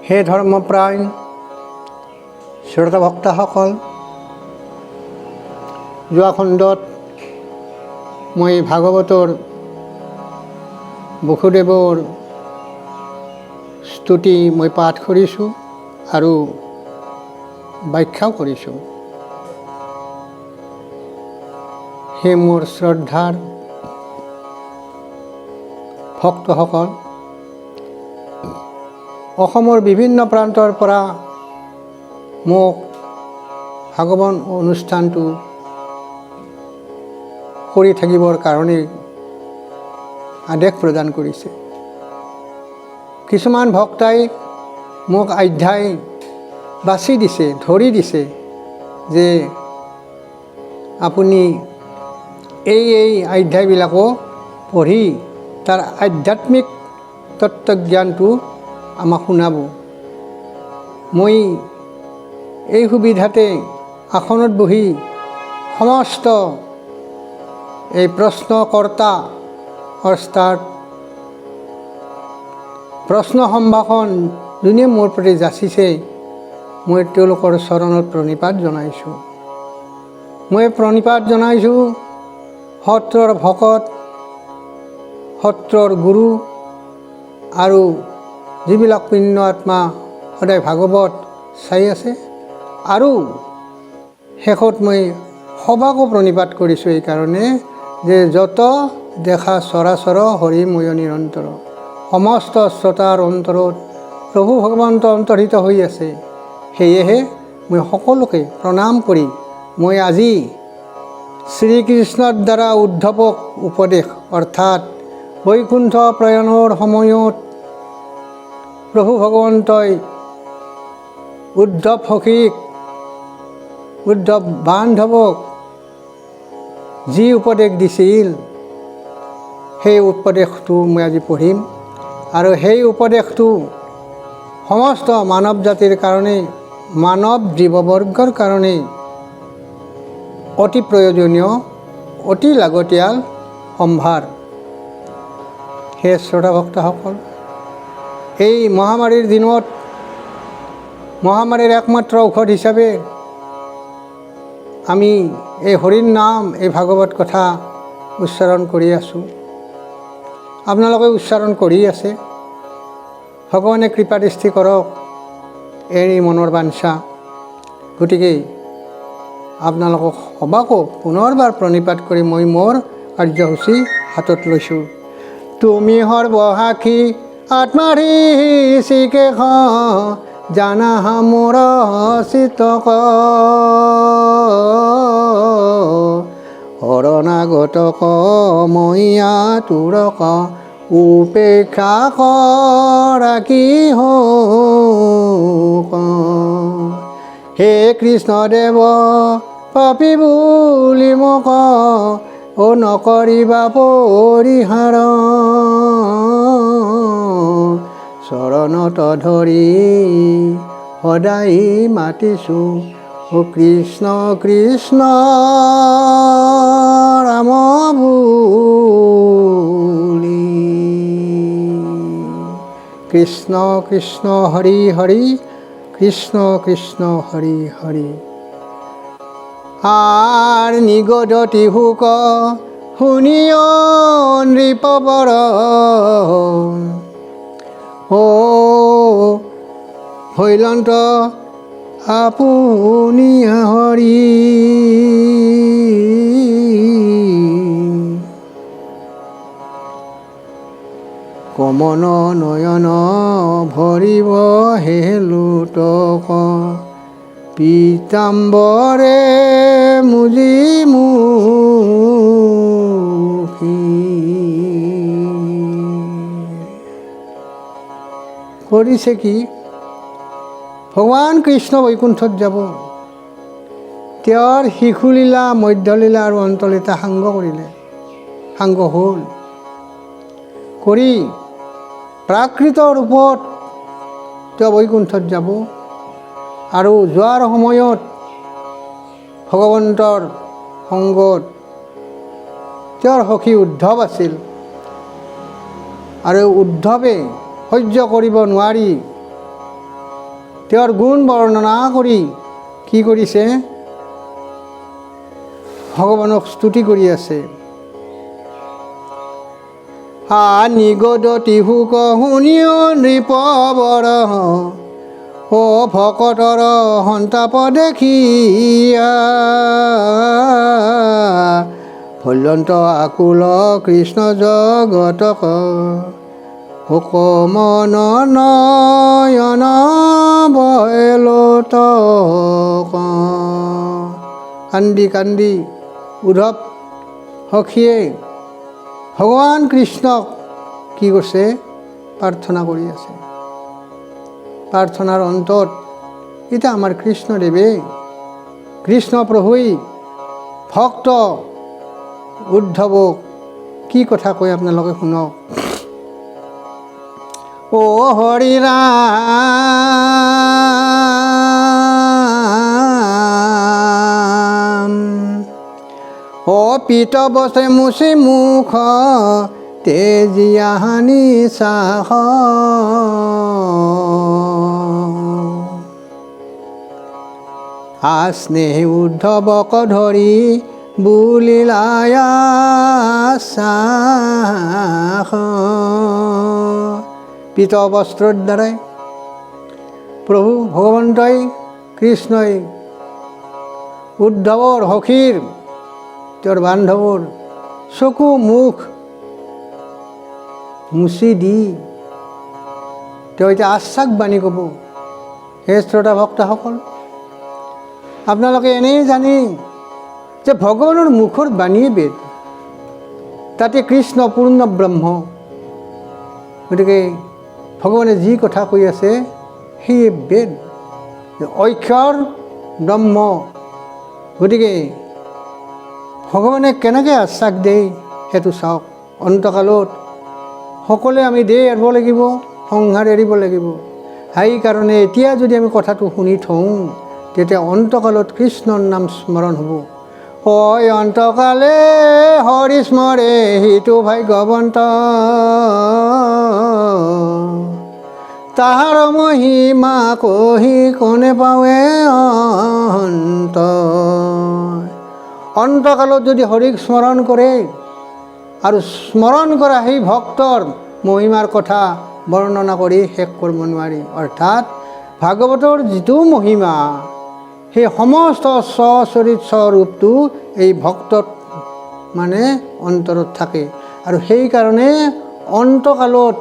হে ধৰ্মপ্ৰাণ শ্ৰোতা ভক্তসকল, যোৱা খণ্ডত মই ভাগৱতৰ বসুদেৱৰ স্তুতি মই পাঠ কৰিছোঁ আৰু ব্যাখ্যাও কৰিছোঁ। হে মোৰ শ্ৰদ্ধাৰ ভক্তসকল, অসমৰ বিভিন্ন প্ৰান্তৰ পৰা মোক ভাগৱত অনুষ্ঠানটো কৰি থাকিবৰ কাৰণে আদেশ প্ৰদান কৰিছে। কিছুমান ভক্তই মোক অধ্যায় বাছি দিছে, ধৰি দিছে যে আপুনি এই অধ্যায়বিলাকো পঢ়ি তাৰ আধ্যাত্মিক তত্ত্বজ্ঞানটো আমাক শুনাব। মই এই সুবিধাতে আসনত বহি সমস্ত এই প্ৰশ্নকৰ্তা অৰ্থাৎ প্ৰশ্ন সম্ভাষণ যোনে মোৰ প্ৰতি যাচিছে, মই তেওঁলোকৰ চৰণত প্ৰণিপাত জনাইছোঁ। মই প্ৰণিপাত জনাইছোঁ সত্ৰৰ ভকত, সত্ৰৰ গুৰু আৰু যিবিলাক পুণ্য আত্মা সদায় ভাগৱত চাই আছে, আৰু শেষত মই সবাকো প্ৰণিপাত কৰিছোঁ এইকাৰণে যে যত দেখা চৰাচৰ হৰিময় নিৰন্তৰ, সমস্ত শ্ৰোতাৰ অন্তৰত প্ৰভু ভগৱন্ত অন্তৰ্হিত হৈ আছে। সেয়েহে মই সকলোকে প্ৰণাম কৰি মই আজি শ্ৰীকৃষ্ণৰ দ্বাৰা উদ্ধৱক উপদেশ অৰ্থাৎ বৈকুণ্ঠ প্ৰয়াণৰ সময়ত প্ৰভু ভগৱন্তই উদ্ধৱ সখীক, উদ্ধৱ বান্ধৱক যি উপদেশ দিছিল সেই উপদেশটো মই আজি পঢ়িম। আৰু সেই উপদেশটো সমস্ত মানৱ জাতিৰ কাৰণে, মানৱ জীৱবৰ্গৰ কাৰণে অতি প্ৰয়োজনীয়, অতি লাগতিয়াল সম্ভাৰ। হে শ্ৰোতা ভক্তসকল, এই মহামাৰীৰ দিনত মহামাৰীৰ একমাত্ৰ ঔষধ হিচাপে আমি এই হৰিৰ নাম, এই ভাগৱত কথা উচ্চাৰণ কৰি আছোঁ। আপোনালোকে উচ্চাৰণ কৰি আছে। ভগৱানে কৃপাদৃষ্টি কৰক, এৰি মনৰ বাঞ্ছা। গতিকে আপোনালোকক সবাকো পুনৰবাৰ প্ৰণিপাত কৰি মই মোৰ কাৰ্যসূচী হাতত লৈছোঁ। তুমি সৰ্বসাক্ষী আত্মাধি শ্ৰীকেশ, জানা মোৰ চিতক, শৰণাগতক মইয়া তুৰক, উপেক্ষা কৰা কি হওক। হে কৃষ্ণদেৱ পাপী বুলি মোক নকৰিবা পৰিহাৰ, চৰণত ধৰি সদায় মাতিছোঁ কৃষ্ণ কৃষ্ণ ৰাম বুলি। কৃষ্ণ কৃষ্ণ হৰি হৰি, কৃষ্ণ কৃষ্ণ হৰি হৰি। আৰ নিগদতি হুক শুনিয় নৃপবৰ, ও হৈলন্ত আপুনি হৰি। কমন নয়ন ভৰিব হে লোটক, পীতাম্বৰে মুজি মুখী। কৰিছে কি? ভগৱান কৃষ্ণ বৈকুণ্ঠত যাব, তেওঁৰ শিশুলীলা, মধ্যলীলা আৰু অন্তলীলা সাংগ কৰিলে, সাংগ হ'ল কৰি প্ৰাকৃত ৰূপত তেওঁ বৈকুণ্ঠত যাব। আৰু যোৱাৰ সময়ত ভগৱন্তৰ সংগত তেওঁৰ সখী উদ্ধৱ আছিল, আৰু উদ্ধৱে সহ্য কৰিব নোৱাৰি তেওঁৰ গুণ বৰ্ণনা কৰি কি কৰিছে? ভগৱানক স্তুতি কৰি আছে। নিগদতি হুক শুনিও নৃপবৰ, ও ভকতৰ সন্তাপ দেখিয়া, ভল্যন্ত আকুল কৃষ্ণ জগতক, হুক মন নয়ন বয়লত। কান্দি কান্দি উদ্ধৱ সখীয়ে ভগৱান কৃষ্ণক কি কৰিছে? প্ৰাৰ্থনা কৰি আছে। প্ৰাৰ্থনাৰ অন্তত এতিয়া আমাৰ কৃষ্ণদেৱে, কৃষ্ণ প্ৰভুই ভক্ত উদ্ধৱক কি কথা কয় আপোনালোকে শুনক। ও হৰি ৰাম, ও পিত বসে মুচি মুখ, তেজিয়া হানি চাহ, স্নেহ উদ্ধৱক ধৰি বুলিলায়া চাহ। পিত বস্ত্ৰৰ দ্বাৰাই প্ৰভু ভগৱন্তই কৃষ্ণই উদ্ধৱৰ সখীৰ, তেওঁৰ বান্ধৱৰ চকু মুখ মুচি দি তেওঁ এতিয়া আশ্বাস বাণী ক'ব। হে শ্ৰোতা ভক্তসকল, আপোনালোকে এনেই জানে যে ভগৱানৰ মুখৰ বাণীয়ে বেদ, তাতে কৃষ্ণ পূৰ্ণ ব্ৰহ্ম। গতিকে ভগৱানে যি কথা কৈ আছে সেয়ে বেদ, অক্ষৰ ব্ৰহ্ম। গতিকে ভগৱানে কেনেকৈ আশ্বাস দিয়ে সেইটো চাওক। অন্তকালত সকলোৱে আমি দেহ এৰিব লাগিব, সংসাৰ এৰিব লাগিব। সেইকাৰণে এতিয়া যদি আমি কথাটো শুনি থওঁ, তেতিয়া অন্তকালত কৃষ্ণৰ নাম স্মৰণ হ'ব। হয় অন্তকালে হৰি স্মৰে সিটো ভাগ্যৱন্ত, তাহাৰ মহিমা কহি কোনে পাৱে অন্ত। অন্তকালত যদি হৰিক স্মৰণ কৰে আৰু স্মৰণ কৰা সেই ভক্তৰ মহিমাৰ কথা বৰ্ণনা কৰি শেষ কৰিব নোৱাৰি। অৰ্থাৎ ভাগৱতৰ যিটো মহিমা, সেই সমস্ত স্বচৰিত স্বৰূপটো এই ভক্তত মানে অন্তৰত থাকে। আৰু সেইকাৰণে অন্তকালত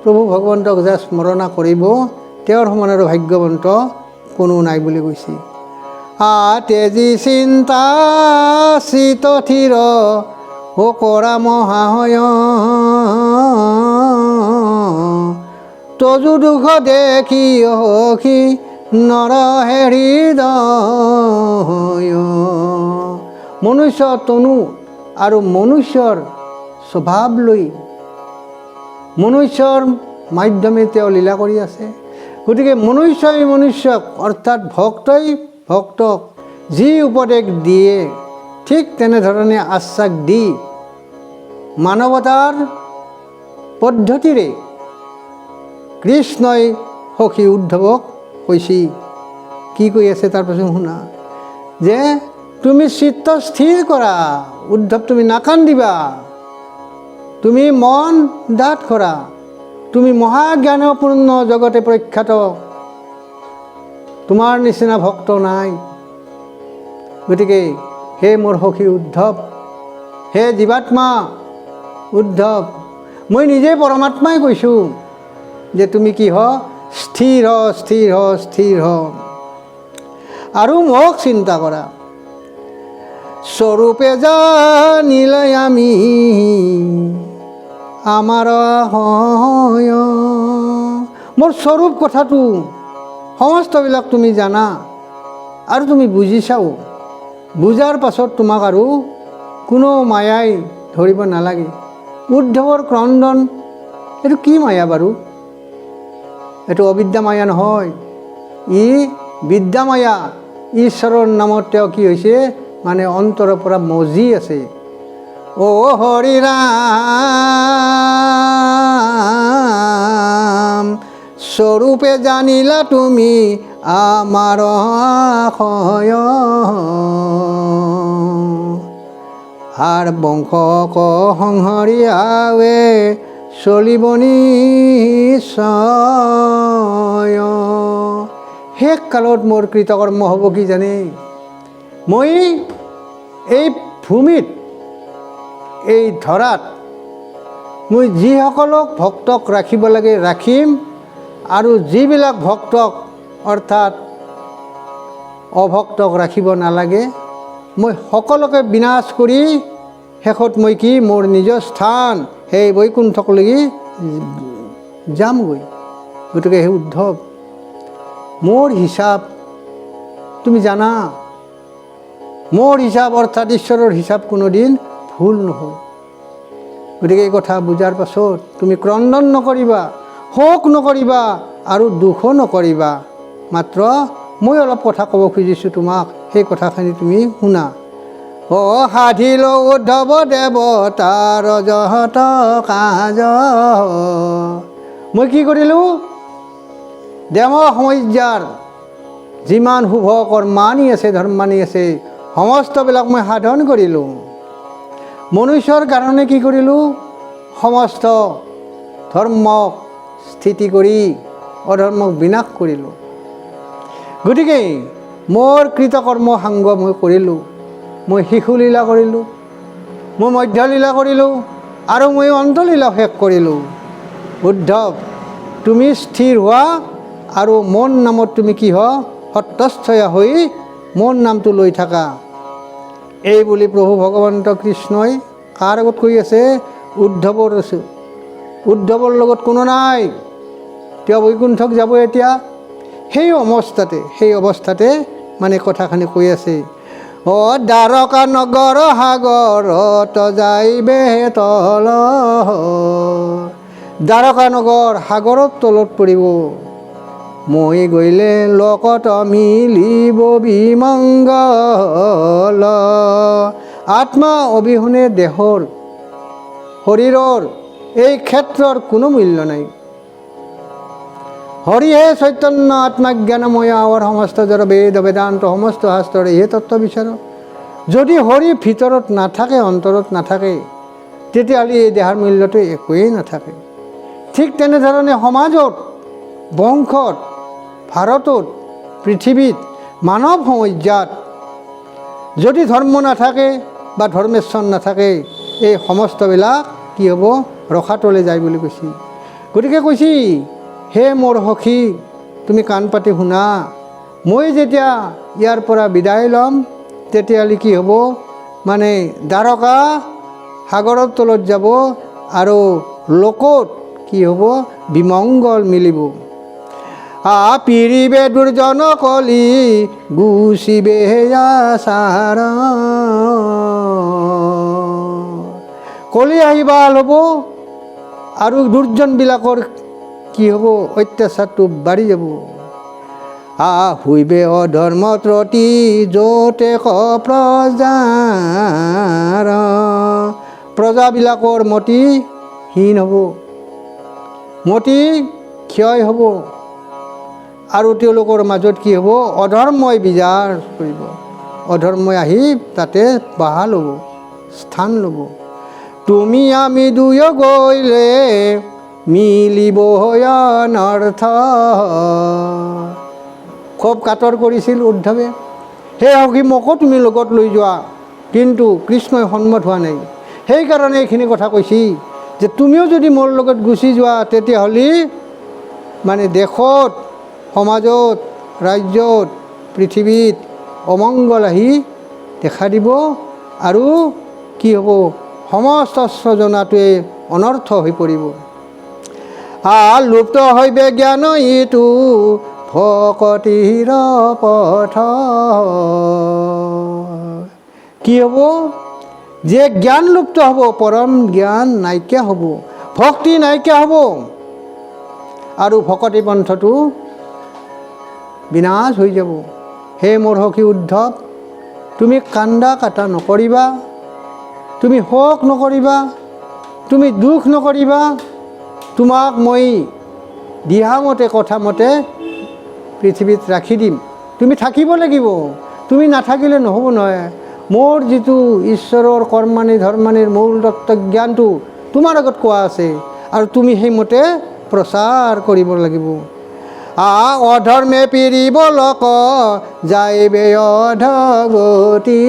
প্ৰভু ভগৱন্তক যে স্মৰণা কৰিব, তেওঁৰ সমান আৰু ভাগ্যৱন্ত কোনো নাই বুলি কৈছে। তেজি চিন্তা চিত থিৰ, ও কৰা মহাশয়, তজু দুখ দেখি সখী নৰহে হৃদয়। মনুষ্য তনু আৰু মনুষ্যৰ স্বভাৱ লৈ মনুষ্যৰ মাধ্যমে তেওঁ লীলা কৰি আছে। গতিকে মনুষ্যই মনুষ্যক অৰ্থাৎ ভক্তই ভক্তক যি উপদেশ দিয়ে, ঠিক তেনেধৰণে আশ্বাস দি মানৱতাৰ পদ্ধতিৰে কৃষ্ণই সখী উদ্ধৱক কৈছে। কি কৈ আছে তাৰপাছত শুনা, যে তুমি চিত্ত স্থিৰ কৰা উদ্ধৱ, তুমি নাকান্দিবা, তুমি মন ডাঠ কৰা, তুমি মহাজ্ঞানপূৰ্ণ জগতে প্ৰখ্যাত, তোমাৰ নিচিনা ভক্ত নাই। গতিকে হে মোৰ সখী উদ্ধৱ, হে জীৱাত্মা উদ্ধৱ, মই নিজে পৰমাত্মাই কৈছোঁ যে তুমি কি স্থিৰ স্থিৰ স্থিৰ আৰু মোক চিন্তা কৰা। স্বৰূপে জানিলে আমি আমাৰ হয়, মোৰ স্বৰূপ কথাটো সমস্তবিলাক তুমি জানা আৰু তুমি বুজিছাও। বুজাৰ পাছত তোমাক আৰু কোনো মায়াই ধৰিব নালাগে। উদ্ধৱৰ ক্ৰন্দন, এইটো কি মায়া বাৰু? এইটো অবিদ্যা মায়া নহয়, ই বিদ্যা মায়া। ঈশ্বৰৰ নামত তেওঁ কি হৈছে, মানে অন্তৰৰ পৰা মজি আছে। ও হৰি ৰাম স্বৰূপে জানিলা তুমি আমাৰ আশয়, আৰ বংশক সংহৰি আৱে চলিব নিশ্চয়। শেষ কালত মোৰ কৃতকৰ্ম হ'ব কি জানে? মই এই ভূমিত, এই ধৰাত মই যিসকলক ভক্তক ৰাখিব লাগে ৰাখিম, আৰু যিবিলাক ভক্তক অৰ্থাৎ অভক্তক ৰাখিব নালাগে মই সকলোকে বিনাশ কৰি শেষত মই কি মোৰ নিজৰ স্থান সেই বৈকুণ্ঠকলৈকে যামগৈ। গতিকে সেই উদ্ধৱ, মোৰ হিচাপ তুমি জানা, মোৰ হিচাপ অৰ্থাৎ ঈশ্বৰৰ হিচাপ কোনোদিন ভুল নহয়। গতিকে এই কথা বুজাৰ পাছত তুমি ক্ৰন্দন নকৰিবা, শোক নকৰিবা আৰু দুখো নকৰিবা। মাত্ৰ মই অলপ কথা ক'ব খুজিছোঁ তোমাক, সেই কথাখিনি তুমি শুনা। অ সাধিল উদ্ধৱ দেৱতাৰ যহত কাজ, মই কি কৰিলোঁ? দেৱ সমজ্যাৰ যিমান শুভ কৰ্মানি আছে, ধৰ্মানি আছে, সমস্তবিলাক মই সাধন কৰিলোঁ। মনুষ্যৰ কাৰণে কি কৰিলোঁ? সমস্ত ধৰ্মক স্থিতি কৰি অধৰ্মক বিনাশ কৰিলোঁ। গতিকে মোৰ কৃতকৰ্ম সাংগ মই কৰিলোঁ। মই শিশুলীলা কৰিলোঁ, মই মধ্যলীলা কৰিলোঁ, আৰু মই অন্তলীলা শেষ কৰিলোঁ। উদ্ধৱ, তুমি স্থিৰ হোৱা আৰু মোৰ নামত তুমি কি হ সত্যস্থয়া হৈ মোৰ নামটো লৈ থাকা। এই বুলি প্ৰভু ভগৱন্ত কৃষ্ণই কাৰ আগত কৈ আছে? উদ্ধৱৰ আছে। উদ্ধৱৰ লগত কোনো নাই, তেওঁ বৈকুণ্ঠক যাব এতিয়া। সেই অৱস্থাতে মানে কথাখিনি কৈ আছে। অ দ্বাৰকা নগৰ সাগৰত যাইবে তল, দ্বাৰকা নগৰ সাগৰত তলত পৰিব। মই গ'লে লগত মিলিব বিমংগল, আত্মা অবিহনে দেহৰ শৰীৰৰ এই ক্ষেত্ৰৰ কোনো মূল্য নাই। হৰিহে চৈতন্য আত্মাজ্ঞানময় আৱৰ সমস্ত জড় বেদ বেদান্ত সমস্ত শাস্ত্ৰৰ এই তত্ত্ব বিচাৰ। যদি হৰি ভিতৰত নাথাকে, অন্তৰত নাথাকে, তেতিয়াহ'লে এই দেহাৰ মূল্যটো একোৱেই নাথাকে। ঠিক তেনেধৰণে সমাজত, বংশত, ভাৰতত, পৃথিৱীত, মানৱ সমজ্যাত যদি ধৰ্ম নাথাকে বা ধৰ্মেশ্বৰ নাথাকে, এই সমস্তবিলাক কি হ'ব? ৰসাতলে যায় বুলি কৈছে। গতিকে কৈছে, হে মোৰ সখী, তুমি কাণ পাতি শুনা। মই যেতিয়া ইয়াৰ পৰা বিদায় ল'ম, তেতিয়াহ'লে কি হ'ব? মানে দ্বাৰকা সাগৰৰ তলত যাব আৰু লোকত কি হ'ব? বিমংগল মিলিব। পিৰিবে দুৰ্জন কলি গুচিবে আচাৰ, কলি আহিবাল হ'ব আৰু দুৰ্জনবিলাকৰ কি হ'ব? অত্যাচাৰটো বাঢ়ি যাব। শুইবে অধৰ্ম ত্ৰতি য'তে প্ৰজাৰ, প্ৰজাবিলাকৰ মতিহীন হ'ব, মতি ক্ষয় হ'ব, আৰু তেওঁলোকৰ মাজত কি হ'ব? অধৰ্মই বিজাৰ কৰিব। অধৰ্মই আহি তাতে বাহাল হ'ব, স্থান ল'ব। তুমি আমি দুয়ো গ'লে মিলিব অনৰ্থ, খুব কাতৰ কৰিছিল উদ্ধৱে। সেই সখী, মোকো তুমি লগত লৈ যোৱা, কিন্তু কৃষ্ণই সন্মত হোৱা নাই। সেইকাৰণে এইখিনি কথা কৈছি যে তুমিও যদি মোৰ লগত গুচি যোৱা, তেতিয়াহ'লে মানে দেশত, সমাজত, ৰাজ্যত, পৃথিৱীত অমংগল আহি দেখা দিব, আৰু কি হ'ব? সমস্ত স্বজনাটোৱে অনৰ্থ হৈ পৰিব। লুপ্ত হৈবে জ্ঞান ইটো ভকতিৰ পথ, কি হ'ব? যে জ্ঞান লুপ্ত হ'ব, পৰম জ্ঞান নাইকিয়া হ'ব, ভক্তি নাইকিয়া হ'ব, আৰু ভকতি পন্থটো বিনাশ হৈ যাব। হে মোৰ সখী উদ্ধৱ, তুমি কান্দা কাটা নকৰিবা, তুমি শোক নকৰিবা, তুমি দুখ নকৰিবা। তোমাক মই দিহামতে কথা মতে পৃথিৱীত ৰাখি দিম। তুমি থাকিব লাগিব, তুমি নাথাকিলে নহ'ব নহয়। মোৰ যিটো ঈশ্বৰৰ কৰ্মানি ধৰ্মানিৰ মূল তত্ত্ব জ্ঞানটো তোমাৰ আগত কোৱা আছে আৰু তুমি সেইমতে প্ৰচাৰ কৰিব লাগিব। অধৰ্মে পীড়িব লোক যাইবে অধগতি।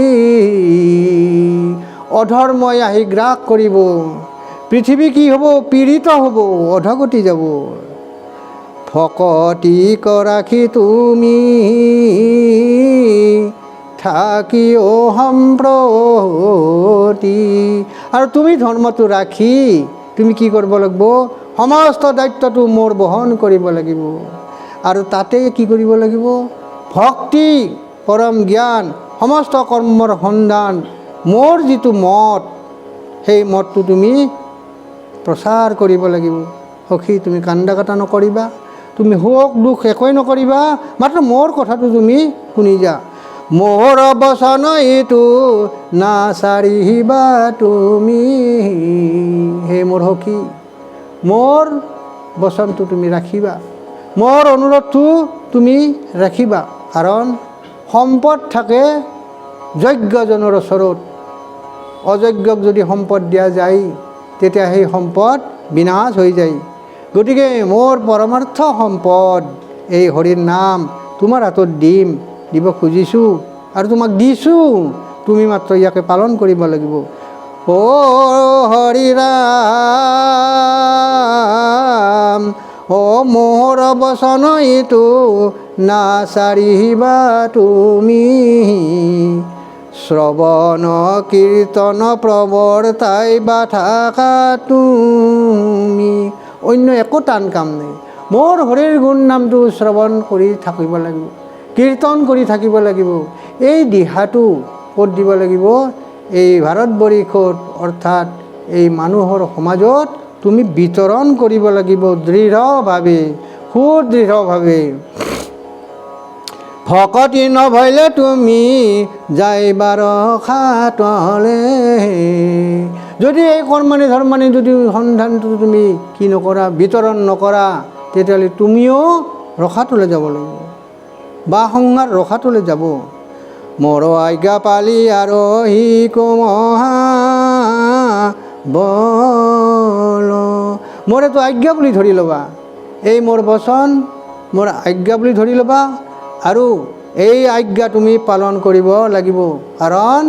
অধৰ্মই আহি গ্ৰাস কৰিব, পৃথিৱী কি হ'ব? পীড়িত হ'ব, অধগতি যাব। ভকতি কৰাখি তুমি থাকিও সম্প্ৰতি। আৰু তুমি ধৰ্মটো ৰাখি তুমি কি কৰিব লাগিব? সমস্ত দায়িত্বটো মোৰ বহন কৰিব লাগিব। আৰু তাতে কি কৰিব লাগিব? ভক্তি, পৰম জ্ঞান, সমস্ত কৰ্মৰ সন্ধান, মোৰ যিটো মত সেই মতটো তুমি প্ৰচাৰ কৰিব লাগিব। সখী, তুমি কান্দা কাটা নকৰিবা, তুমি সুখ দুখ একোৱেই নকৰিবা, মাত্ৰ মোৰ কথাটো তুমি শুনি যা। মোৰ বচন এইটো নাচাৰিবা তুমি। হে মোৰ সখী, মোৰ বচনটো তুমি ৰাখিবা, মোৰ অনুৰোধটো তুমি ৰাখিবা। কাৰণ সম্পদ থাকে যজ্ঞজনৰ ওচৰত, অযজ্ঞক যদি সম্পদ দিয়া যায় তেতিয়া সেই সম্পদ বিনাশ হৈ যায়। গতিকে মোৰ পৰমাৰ্থ সম্পদ এই হৰিৰ নাম তোমাৰ হাতত দিব খুজিছোঁ আৰু তোমাক দিছোঁ, তুমি মাত্ৰ ইয়াকে পালন কৰিব লাগিব। ও হৰি ৰাম, ও মোৰ বচন এইটো নাচাৰিবা তুমি। শ্ৰৱণ কীৰ্তন প্ৰৱৰ্তাইবা থাকা তুমি। অন্য একো টান কাম নাই। মোৰ হৰিৰ গুণ নামটো শ্ৰৱণ কৰি থাকিব লাগিব, কীৰ্তন কৰি থাকিব লাগিব। এই দিহাটো ক'ত দিব লাগিব? এই ভাৰতবৰ্ষত অৰ্থাৎ এই মানুহৰ সমাজত তুমি বিতৰণ কৰিব লাগিব দৃঢ়ভাৱে, সুদৃঢ়ভাৱে। ভকতি নভৈলে তুমি যাইবা ৰখাতলে। যদি এই কৰ্মানি ধৰ্মানি যদি সন্ধানটো তুমি কি নকৰা, বিতৰণ নকৰা, তেতিয়াহ'লে তুমিও ৰখাতলৈ যাব লাগিব বা সংসাৰ ৰখাতলৈ যাব। মোৰ আজ্ঞা পালি আৰু হি কুমহা বল। মোৰ এইটো আজ্ঞা বুলি ধৰি ল'বা, এই মোৰ বচন মোৰ আজ্ঞা বুলি ধৰি ল'বা আৰু এই আজ্ঞা তুমি পালন কৰিব লাগিব। কাৰণ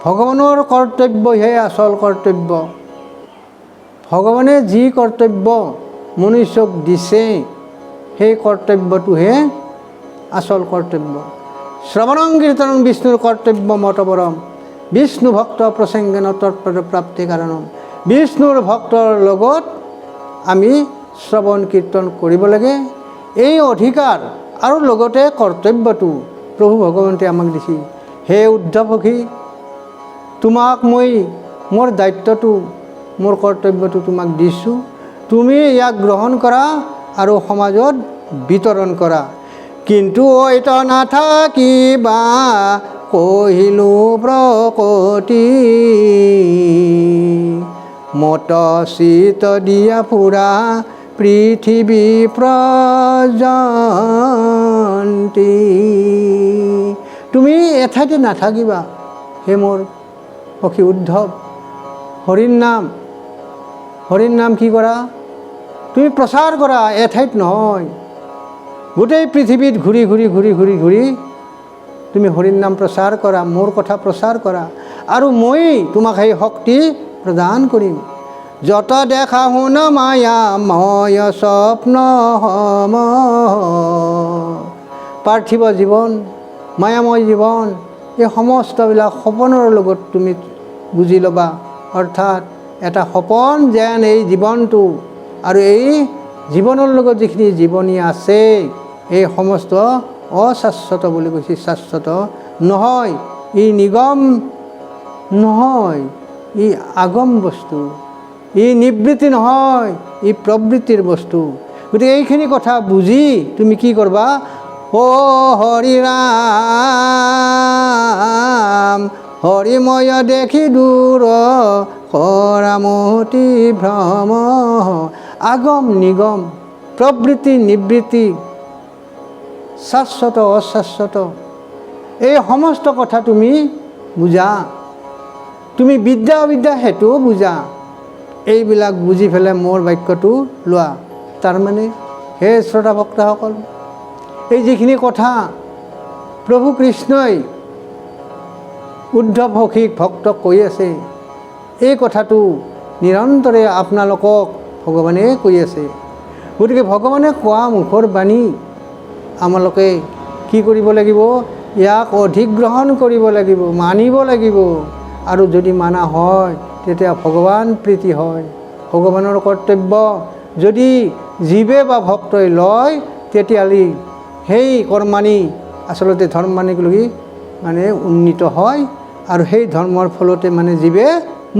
ভগৱানৰ কৰ্তব্যহে আচল কৰ্তব্য। ভগৱানে যি কৰ্তব্য মনুষ্যক দিছে সেই কৰ্তব্যটোহে আচল কৰ্তব্য। শ্ৰৱণং কীৰ্তনং বিষ্ণুৰ কৰ্তব্য মতপৰম, বিষ্ণু ভক্ত প্ৰসংগেন তৎপদ প্ৰাপ্তি কাৰণম। বিষ্ণুৰ ভক্তৰ লগত আমি শ্ৰৱণ কীৰ্তন কৰিব লাগে, এই অধিকাৰ আৰু লগতে কৰ্তব্যটো প্ৰভু ভগৱন্তই আমাক দিছে। হে উদ্ধৱ সখী, তোমাক মই মোৰ দায়িত্বটো, মোৰ কৰ্তব্যটো তোমাক দিছোঁ, তুমি ইয়াক গ্ৰহণ কৰা আৰু সমাজত বিতৰণ কৰা। কিন্তু ঐত নাথাকিবা কহিলোঁ প্ৰকটি, মত চিত দিয়া ফুৰা পৃথিৱী প্ৰজন্তি। তুমি এঠাইতে নাথাকিবা হে মোৰ সখী উদ্ধৱ। হৰিৰ নাম কি কৰা? তুমি প্ৰচাৰ কৰা, এঠাইত নহয়, গোটেই পৃথিৱীত ঘূৰি ঘূৰি ঘূৰি ঘূৰি ঘূৰি তুমি হৰিৰ নাম প্ৰচাৰ কৰা, মোৰ কথা প্ৰচাৰ কৰা, আৰু মই তোমাক সেই শক্তি প্ৰদান কৰিম। যত দেখা শুন মায়া ময় স্বপ্ন সম। পাৰ্থিৱ জীৱন, মায়াময় জীৱন, এই সমস্তবিলাক সপোনৰ লগত তুমি বুজি ল'বা। অৰ্থাৎ এটা সপোন যেন এই জীৱনটো আৰু এই জীৱনৰ লগত যিখিনি জীৱনী আছে এই সমস্ত অশাশ্বত বুলি কৈছে, শাশ্বত নহয়, ই নিগম নহয়, ই আগম বস্তু, ই নিবৃত্তি নহয়, ই প্ৰবৃত্তিৰ বস্তু। গতিকে এইখিনি কথা বুজি তুমি কি কৰবা? ও হৰি ৰাম, হৰিময় দেখি দূৰ কৰামতি ভ্ৰম। আগম নিগম প্ৰবৃত্তি নিবৃত্তি, শাশ্বত অশাশ্বত, এই সমস্ত কথা তুমি বুজা। তুমি বিদ্যা অবিদ্যা সেইটোও বুজা। এইবিলাক বুজি পেলাই মোৰ বাক্যটো লোৱা। তাৰমানে হে শ্ৰোতা ভক্তসকল, এই যিখিনি কথা প্ৰভু কৃষ্ণই উদ্ধৱ সখীক ভক্তক কৈ আছে, এই কথাটো নিৰন্তৰে আপোনালোকক ভগৱানে কৈ আছে। গতিকে ভগৱানে কোৱা মুখৰ বাণী আমালোকে কি কৰিব লাগিব? ইয়াক অধিগ্ৰহণ কৰিব লাগিব, মানিব লাগিব। আৰু যদি মানা হয় তেতিয়া ভগৱান প্ৰীতি হয়, ভগৱানৰ কৰ্তব্য যদি জীৱে বা ভক্তই লয় তেতিয়াহ'লে সেই কৰ্মানি আচলতে ধৰ্মানিকলৈকে মানে উন্নীত হয় আৰু সেই ধৰ্মৰ ফলতে মানে জীৱে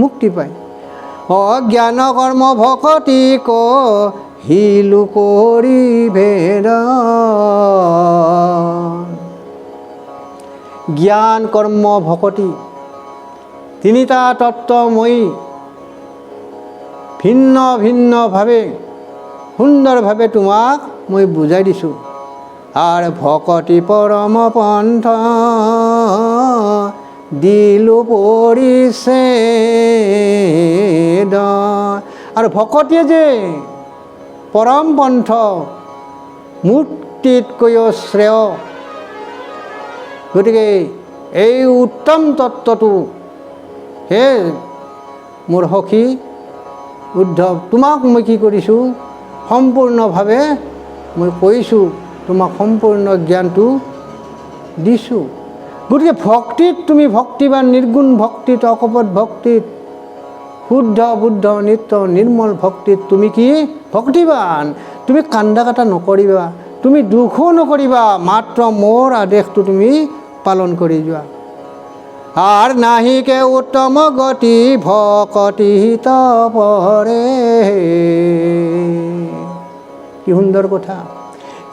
মুক্তি পায়। অজ্ঞান কৰ্ম ভকতি হিলু কৰি ভেদ, জ্ঞান কৰ্ম ভকতি তিনিটা তত্ত্ব মই ভিন্ন ভিন্নভাৱে সুন্দৰভাৱে তোমাক মই বুজাই দিছোঁ। আৰু ভকতি পৰম পন্থ দিলো পৰিছেদ, আৰু ভকতিয়ে যে পৰম পন্থ, মুক্তিতকৈও শ্ৰেয়। গতিকে এই উত্তম তত্ত্বটো হে মোৰ সখী উদ্ধৱ, তোমাক মই কি কৰিছোঁ? সম্পূৰ্ণভাৱে মই কৈছোঁ, তোমাক সম্পূৰ্ণ জ্ঞানটো দিছোঁ। গতিকে ভক্তিত তুমি ভক্তিবান, নিৰ্গুণ ভক্তিত, অকপট ভক্তিত, শুদ্ধ বুদ্ধ নিত্য নিৰ্মল ভক্তিত তুমি কি ভক্তিবান। তুমি কান্দা কাটা নকৰিবা, তুমি দুখো নকৰিবা, মাত্ৰ মোৰ আদেশটো তুমি পালন কৰি যোৱা। আৰ নাহিকে উত্তম গতি ভকতি তপৰে, কি সুন্দৰ কথা।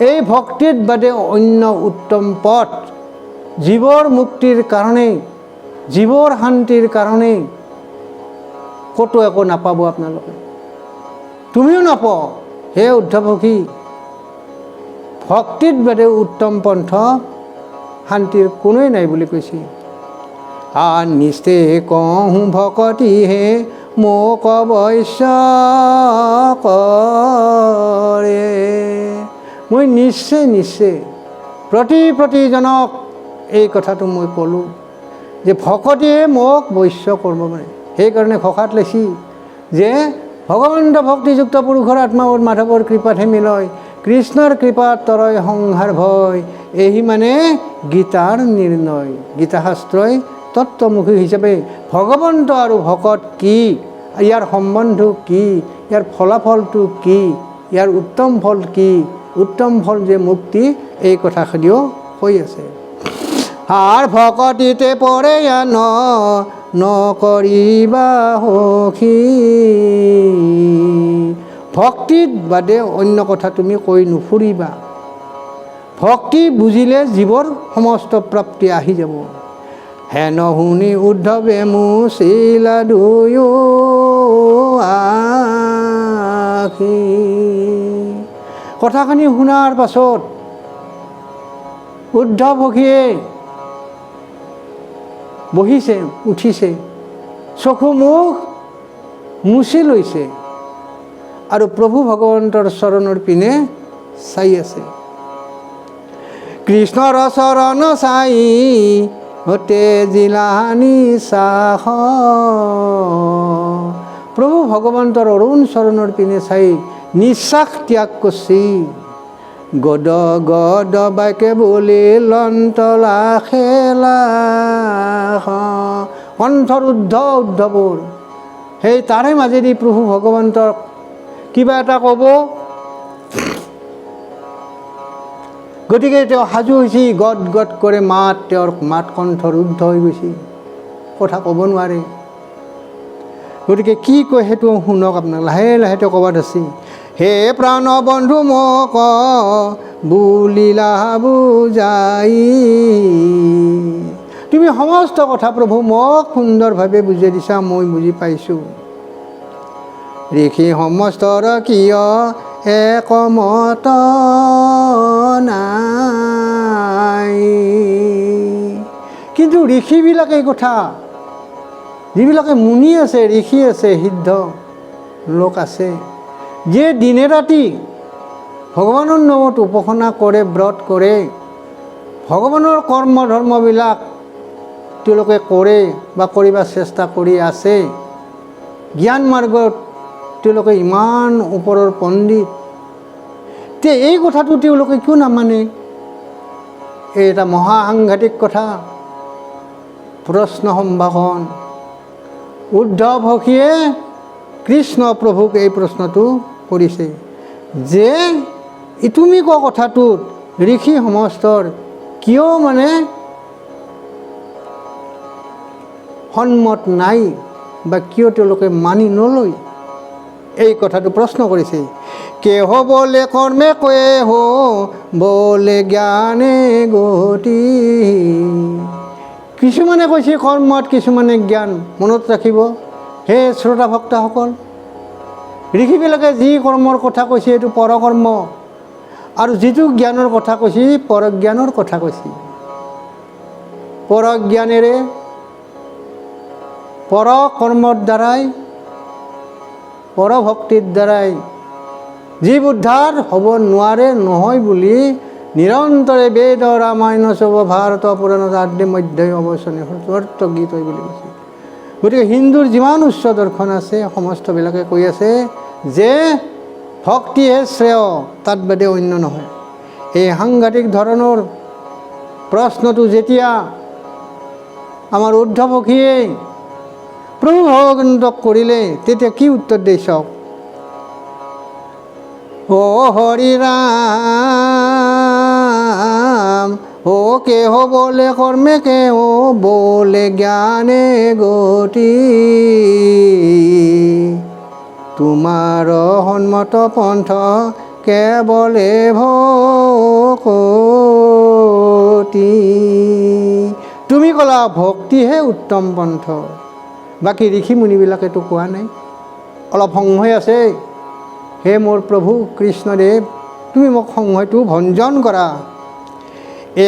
এই ভক্তিত বাদে অন্য উত্তম পথ জীৱৰ মুক্তিৰ কাৰণে, জীৱৰ শান্তিৰ কাৰণে ক'তো একো নাপাব আপোনালোকে, তুমিও নাপাও। হে উদ্ধৱ সখী, ভক্তিত বাদে উত্তম পন্থ শান্তিৰ কোনোৱেই নাই বুলি কৈছে। আৰ নিশ্চে কহু ভকতিহে মোক অৱশ্য কৰে, মই নিশ্চয় নিশ্চয় প্ৰতিজনক এই কথাটো মই ক'লোঁ যে ভকতিয়ে মোক বৈশ্য কৰিব মানে। সেইকাৰণে ঘোষাত লেখি যে ভগৱন্ত ভক্তিযুক্ত পুৰুষৰ আত্মাবোৰ মাধৱৰ কৃপাতহে মিলয়, কৃষ্ণৰ কৃপাত তৰয় সংসাৰ ভয়, এই মানে গীতাৰ নিৰ্ণয়। গীতা শাস্ত্ৰই তত্ত্বমুখী হিচাপে ভগৱন্ত আৰু ভকত কি, ইয়াৰ সম্বন্ধ কি, ইয়াৰ ফলাফলটো কি, ইয়াৰ উত্তম ফল কি, উত্তম ফল যে মুক্তি, এই কথাখিনিও কৈ আছে। আর ভকতিতে পৰে নকৰিবা সখী, ভক্তিত বাদে অন্য কথা তুমি কৈ নুফুৰিবা। ভক্তি বুজিলে জীৱৰ সমস্ত প্ৰাপ্তি আহি যাব। হেন শুনি উদ্ধৱে মুচিলা দুয়ো আখি, কথাখিনি শুনাৰ পাছত উদ্ধৱ সখীয়ে বহিছে, উঠিছে, চকু মুখ মুচি লৈছে আৰু প্ৰভু ভগৱন্তৰ চৰণৰ পিনে চাই আছে। কৃষ্ণৰ চৰণ চাই হতে জিলানি চাহ, প্ৰভু ভগৱন্তৰ অৰুণ চৰণৰ পিনে চাই নিশ্বাস ত্যাগ কৰিছি। গদ গদ বাকে বুলি লন্তলা খেলা, কণ্ঠৰ উদ্ধৱৰ সেই তাৰে মাজেদি প্ৰভু ভগৱন্তক কিবা এটা ক'ব, গতিকে তেওঁ সাজু হৈছি, গদ গদ কৰে মাত, তেওঁৰ মাত কণ্ঠৰ উদ্ধ হৈ গৈছে, কথা ক'ব নোৱাৰে। গতিকে কি কয় সেইটো শুনক আপোনাক, লাহে লাহে তেওঁ ক'বাত আছে। হে প্ৰাণ বন্ধু মোক বুলিলা বুজাই, তুমি সমস্ত কথা প্ৰভু মোক সুন্দৰভাৱে বুজাই দিছা, মই বুজি পাইছোঁ। ঋষি সমস্তৰ কিয় একমত নাই। কিন্তু ঋষিবিলাকে এই কথা, যিবিলাকে মুনি আছে, ঋষি আছে, সিদ্ধ লোক আছে, যে দিনে ৰাতি ভগৱানৰ নামত উপাসনা কৰে, ব্ৰত কৰে, ভগৱানৰ কৰ্ম ধৰ্মবিলাক তেওঁলোকে কৰে বা কৰিবৰ চেষ্টা কৰি আছে, জ্ঞান মাৰ্গত তেওঁলোকে ইমান ওপৰৰ পণ্ডিত, তে এই কথাটো তেওঁলোকে কিয় নামানে? এই এটা মহাসাংঘাতিক কথা। প্ৰশ্ন সম্ভাষণ। উদ্ধৱ সখীয়ে কৃষ্ণ প্ৰভুক এই প্ৰশ্নটো কৰিছে যে তুমি কোৱা কথাটোত ঋষি সমস্তৰ কিয় সন্মত নাই বা কিয় তেওঁলোকে মানি নলয়? এই কথাটো প্ৰশ্ন কৰিছে। কেহ বোলে কৰ্মে কয়ে হো বোলে জ্ঞানে গতি। কিছুমানে কৈছে কৰ্মত, কিছুমানে জ্ঞান। মনত ৰাখিব হে শ্ৰোতা ভক্তসকল, ঋষিবিলাকে যি কৰ্মৰ কথা কৈছে এইটো পৰকৰ্ম, আৰু যিটো জ্ঞানৰ কথা কৈছে পৰজ্ঞানৰ কথা কৈছে। পৰজ্ঞানেৰে, পৰ কৰ্মৰ দ্বাৰাই, পৰভক্তিৰ দ্বাৰাই জীৱ উদ্ধাৰ হ'ব নোৱাৰে, নহয় বুলি নিৰন্তৰে বেদ ৰামায়ণ চব ভাৰত পুৰাণত আদি মধ্যই অৱচনে সত্য গীত হয় বুলি কৈছে। গতিকে হিন্দুৰ যিমান উচ্চ দৰ্শন আছে সমস্তবিলাকে কৈ আছে যে ভক্তিহে শ্ৰেয়, তাত বাদে অন্য নহয়। এই সাংঘাতিক ধৰণৰ প্ৰশ্নটো যেতিয়া আমাৰ উদ্ধৱ সখীয়ে প্ৰভু ভগৱন্তক কৰিলে, তেতিয়া কি উত্তৰ দিয়ে চাওক। ও হৰি ৰাম ও কেহ বোলে কৰ্মে কেহ বোলে জ্ঞানে গতি। তোমাৰ সন্মত পন্থ কেৱলে ভকতি। তুমি ক'লা ভক্তিহে উত্তম পন্থ, বাকী ঋষি মুনিবিলাকেতো কোৱা নাই। অলপ সংশয় আছে। হে মোৰ প্ৰভু কৃষ্ণদেৱ, তুমি মোক সংশয়টো ভঞ্জন কৰা।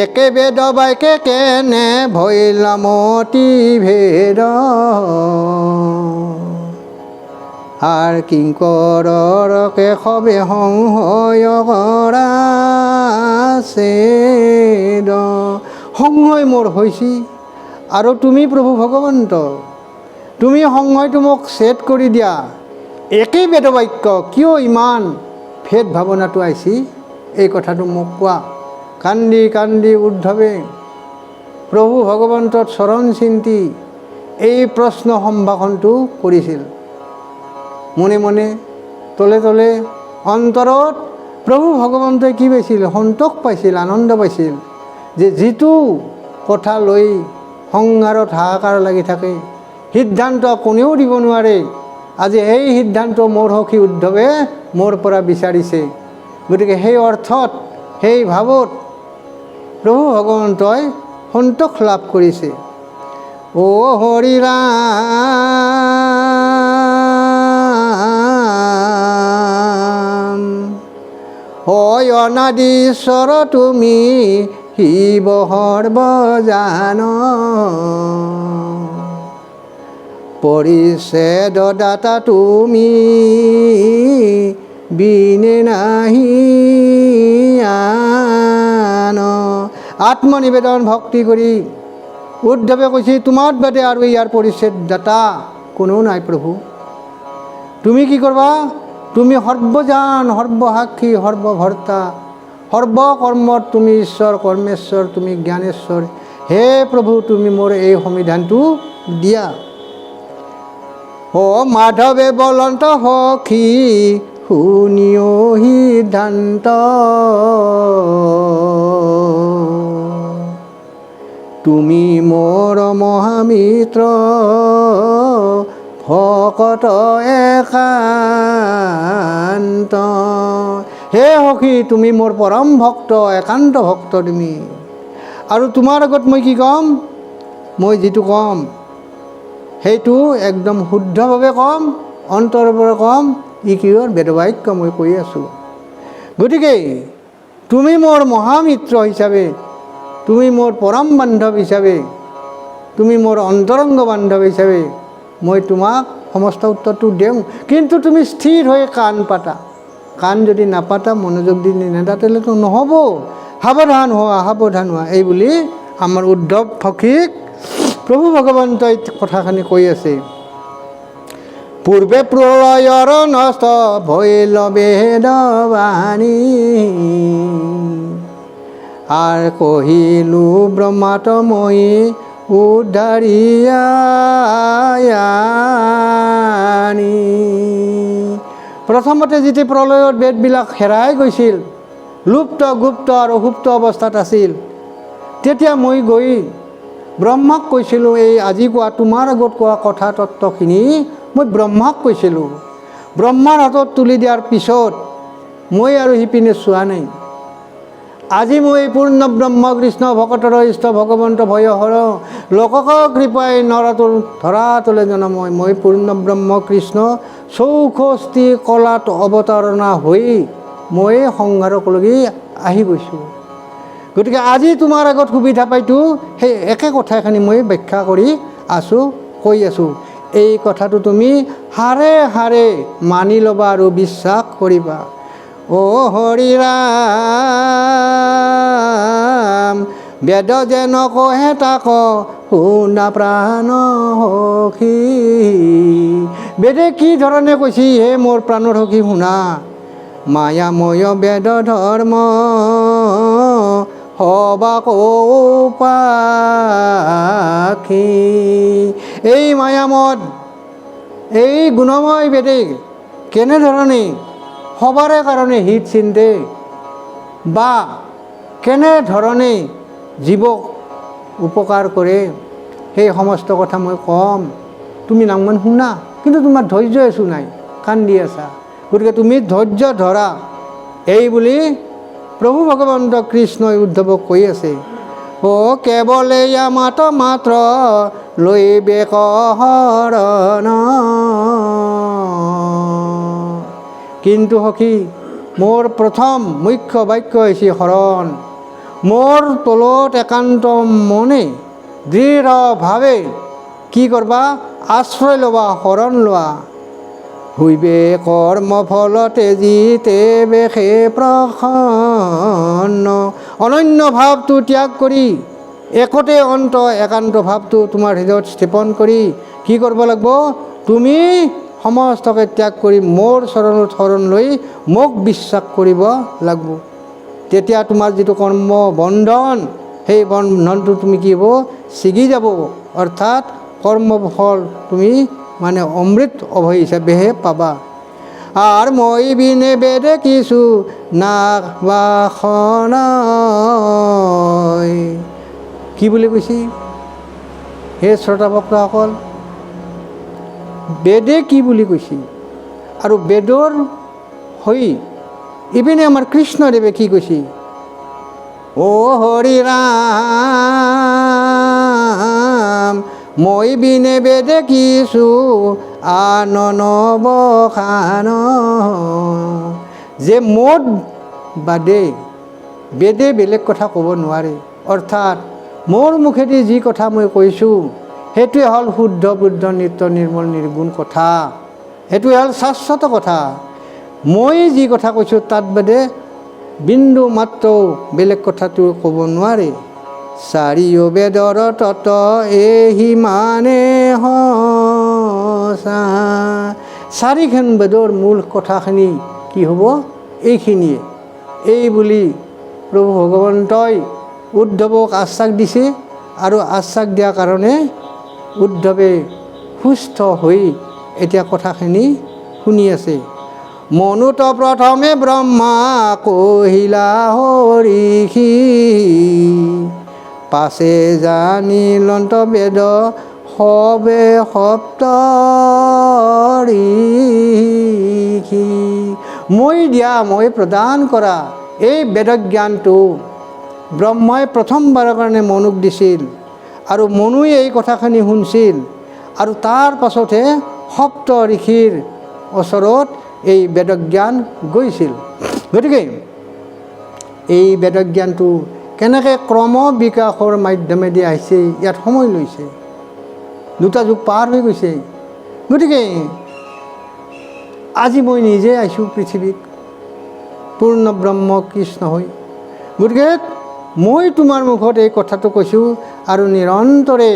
একে বেদ বাইকে কেনে ভৈলামতি ভেদ, আৰ কিংকৰকে সবে সংশয় কৰা ছেদ। সংশয় মোৰ হৈছি, আৰু তুমি প্ৰভু ভগৱন্ত, তুমি সংশয়টো মোক ছেদ কৰি দিয়া। একেই বেদ বাক্য, কিয় ইমান ভেদ ভাৱনাটো আহিছি এই কথাটো মোক কোৱা। কান্দি কান্দি উদ্ধৱে প্ৰভু ভগৱন্তৰ চৰণ চিন্তি এই প্ৰশ্ন সম্ভাষণটো কৰিছিল। মনে মনে তলে তলে অন্তৰত প্ৰভু ভগৱন্তই কি পাইছিল? সন্তোষ পাইছিল, আনন্দ পাইছিল যে যিটো কথা লৈ সংসাৰত হাহাকাৰ লাগি থাকে, সিদ্ধান্ত কোনেও দিব নোৱাৰে, আজি সেই সিদ্ধান্ত মোৰ সখী উদ্ধৱে মোৰ পৰা বিচাৰিছে। গতিকে সেই অৰ্থত, সেই ভাৱত প্ৰভু ভগৱন্তই সন্তোষ লাভ কৰিছে। ও হৰি ৰাম হয় অনাদীশ্বৰ তুমি শিৱ সৰ্বজান, পৰিচ্ছেদ দাতা তুমি বিনে নাহি আন। আত্মনিবেদন ভক্তি কৰি উদ্ধৱে কৈছে তোমাৰ বাদে আৰু ইয়াৰ পৰিচ্ছেদ দাতা কোনো নাই প্ৰভু। তুমি কি কৰবা? তুমি সৰ্বজান, সৰ্বসাক্ষী, সৰ্বভৰ্তা, সৰ্বকৰ্মত তুমি ঈশ্বৰ, কৰ্মেশ্বৰ, তুমি জ্ঞানেশ্বৰ। হে প্ৰভু, তুমি মোৰ এই সংবিধানটো দিয়া। ও মাধৱে বলন্ত সখী শুনিও সিদ্ধান্ত, তুমি মোৰ মহামিত্ৰ ভকত একান্ত। হে সখী, তুমি মোৰ পৰম ভক্ত, একান্ত ভক্ত তুমি। আৰু তোমাৰ আগত মই কি ক'ম? মই যিটো ক'ম সেইটো একদম শুদ্ধভাৱে ক'ম, অন্তৰৰ পৰা ক'ম। ই কিহৰ বেদবাক্য মই কৈ আছোঁ। গতিকে তুমি মোৰ মহামিত্ৰ হিচাপে, তুমি মোৰ পৰম বান্ধৱ হিচাপে, তুমি মোৰ অন্তৰংগ বান্ধৱ হিচাপে মই তোমাক সমস্ত উত্তৰটো দিওঁ। কিন্তু তুমি স্থিৰ হৈ কাণ পাতা। কাণ যদি নাপাতা, মনোযোগ দি নেদাতিলেতো নহ'ব। সাৱধান হোৱা, সাৱধান হোৱা, এই বুলি আমাৰ উদ্ধৱ সখীক প্ৰভু ভগৱন্তই কথাখিনি কৈ আছে। পূৰ্বে প্ৰলয়ৰ নষ্ট ভৈল বেদবাণী, আৰ কহিলো ব্ৰহ্মাত মই উদ্ধাৰিয়ানি। প্ৰথমতে যেতিয়া প্ৰলয়ত বেদবিলাক হেৰাই গৈছিল, লুপ্ত গুপ্ত আৰু সুপ্ত অৱস্থাত আছিল, তেতিয়া মই গৈ ব্ৰহ্মাক কৈছিলোঁ, এই আজি কোৱা তোমাৰ আগত কোৱা কথা তত্ত্বখিনি মই ব্ৰহ্মাক কৈছিলোঁ। ব্ৰহ্মাৰ হাতত তুলি দিয়াৰ পিছত মই আৰু সিপিনে চোৱা নাই। আজি মই পূৰ্ণ ব্ৰহ্ম কৃষ্ণ ভকতৰ ইষ্ট ভগৱন্ত ভয়হৰ লোকক কৃপাই নৰতোল ধৰাতলে জনময়। মই পূৰ্ণ ব্ৰহ্ম কৃষ্ণ চৌষষ্ঠি কলাত অৱতাৰণা হৈ মই সংসাৰক লগি আহি গৈছোঁ। গতিকে আজি তোমাৰ আগত সুবিধা পাইতো সেই একে কথাখিনি মই ব্যাখ্যা কৰি আছোঁ, কৈ আছোঁ। এই কথাটো তুমি হাৰে হাৰে মানি ল'বা আৰু বিশ্বাস কৰিবা। ও হৰি ৰাম বেদ যেন কহে তাক শুনা প্ৰাণ সখী। বেদে কি ধৰণে কৈছি হে মোৰ প্ৰাণৰ সখী শুনা। মায়াময় বেদ ধৰ্ম হবা কৌপাখী। এই মায়ামত, এই গুণময় বেদে কেনেধৰণে সবাৰে কাৰণে হিত চিন্তে বা কেনেধৰণে জীৱক উপকাৰ কৰে, সেই সমস্ত কথা মই ক'ম। তুমি নামমান শুনা, কিন্তু তোমাৰ ধৈৰ্য আছো নাই, কান্দি আছা। গতিকে তুমি ধৈৰ্য ধৰা, এই বুলি প্ৰভু ভগৱন্ত কৃষ্ণই উদ্ধৱক কৈ আছে। ও কেৱলে মাত মাত্ৰ লৈ বেক হৰণ। কিন্তু সখী মোৰ প্ৰথম মুখ্য বাক্য হৈছে হৰণ। মোৰ তলত একান্ত মনে দৃঢ়ভাৱে কি কৰবা, আশ্ৰয় ল'বা, শৰণ লোৱা। হইবে কৰ্মফলতে জিতে বেশে প্ৰসন্ন। অনন্য ভাৱটো ত্যাগ কৰি একতে অন্ত একান্ত ভাৱটো তোমাৰ হৃদয়ত স্থাপন কৰি কি কৰিব লাগিব, তুমি সমস্তকে ত্যাগ কৰি মোৰ চৰণত শৰণ লৈ মোক বিশ্বাস কৰিব লাগিব। তেতিয়া তোমাৰ যিটো কৰ্ম বন্ধন, সেই বন্ধনটো তুমি কি হ'ব, ছিগি যাব। অৰ্থাৎ কৰ্মফল তুমি মানে অমৃত অভয় হিচাপেহে পাবা। আর মই বিনে বেদে কিছু না বাসন। কি বুলি কৈছি হে শ্ৰোতা ভক্তসকল, বেদে কি বুলি কৈছি আৰু বেদৰ হৈ ইপিনে আমাৰ কৃষ্ণদেৱে কি কৈছি। ও হৰি ৰাম মই বিনে বেদে কিছু আনন বখান। যে মোৰ বাদে বেদে বেলেগ কথা ক'ব নোৱাৰে। অৰ্থাৎ মোৰ মুখেদি যি কথা মই কৈছোঁ সেইটোৱে হ'ল শুদ্ধ বুদ্ধ নিত্য নিৰ্মল নিৰ্গুণ কথা, সেইটোৱে হ'ল শাশ্বত কথা। মই যি কথা কৈছোঁ তাত বাদে বিন্দু মাত্ৰ বেলেগ কথাটো ক'ব নোৱাৰে। চাৰিও বেদৰ তত এহি মানে সঁচা। চাৰিখন বেদৰ মূল কথাখিনি কি হ'ব, এইখিনিয়ে। এই বুলি প্ৰভু ভগৱন্তই উদ্ধৱক আশ্বাস দিছে, আৰু আশ্বাস দিয়াৰ কাৰণে উদ্ধৱে সুস্থ হৈ এতিয়া কথাখিনি শুনি আছে। মনুত প্ৰথমে ব্ৰহ্মা কহিলা হৰিষি, পাছে জানিলন্ত বেদ সবে সপ্ত ঋষি। মই দিয়া, মই প্ৰদান কৰা এই বেদজ্ঞানটো ব্ৰহ্মাই প্ৰথমবাৰৰ কাৰণে মনুক দিছিল, আৰু মনুৱে এই কথাখিনি শুনছিল, আৰু তাৰ পাছতহে সপ্ত ঋষিৰ ওচৰত এই বেদজ্ঞান গৈছিল। গতিকে এই বেদজ্ঞানটো কেনেকৈ ক্ৰম বিকাশৰ মাধ্যমেদি আহিছে, ইয়াত সময় লৈছে, দুটা যুগ পাৰ হৈ গৈছে। গতিকে আজি মই নিজে আহিছোঁ পৃথিৱীত পূৰ্ণ ব্ৰহ্ম কৃষ্ণ হৈ। গতিকে মই তোমাৰ মুখত এই কথাটো কৈছোঁ আৰু নিৰন্তৰে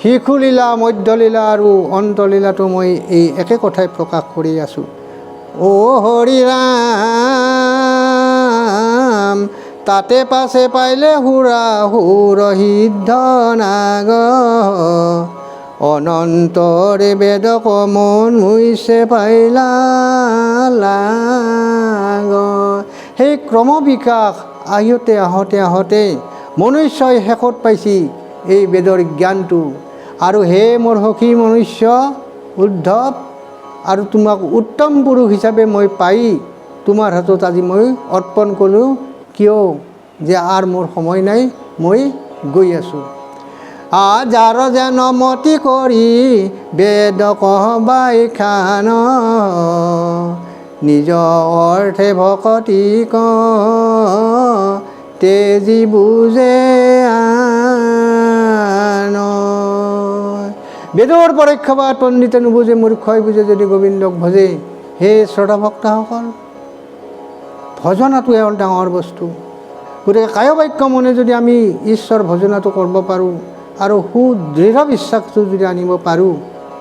শিশুলীলা, মধ্যলীলা আৰু অন্তলীলাটো মই এই একে কথাই প্ৰকাশ কৰি আছোঁ। অ' হৰি ৰাম তাতে পাছে পাইলে সুৰা সুৰ সিদ্ধ নাগ, অনন্তৰে বেদ কমন মুইছে পাইলা লাগ। সেই ক্ৰম বিকাশ আহোঁতে আহোঁতে আহোঁতে মনুষ্যই শেষত পাইছি এই বেদৰ জ্ঞানটো। আৰু হে মোৰ সখী মনুষ্য উদ্ধৱ, আৰু তোমাক উত্তম পুৰুষ হিচাপে মই পাই তোমাৰ হাতত আজি মই অৰ্পণ কৰোঁ। কিয় যে আৰু মোৰ সময় নাই, মই গৈ আছোঁ। যাৰ যেন মতি কৰি বেদ কহবাই খান, নিজ অৰ্থে ভকতি ক তেজি বুজে আন। বেদৰ পৰোক্ষবাদ পণ্ডিতে নুবুজে, মূৰ্খই বুজে যদি গোবিন্দক ভজে। হে শ্ৰদ্ধা ভক্তসকল, ভজনাটোৱে হ'ল ডাঙৰ বস্তু। গতিকে কায় বাক্য মনে যদি আমি ঈশ্বৰ ভজনাটো কৰিব পাৰোঁ আৰু সুদৃঢ় বিশ্বাসটো যদি আনিব পাৰোঁ,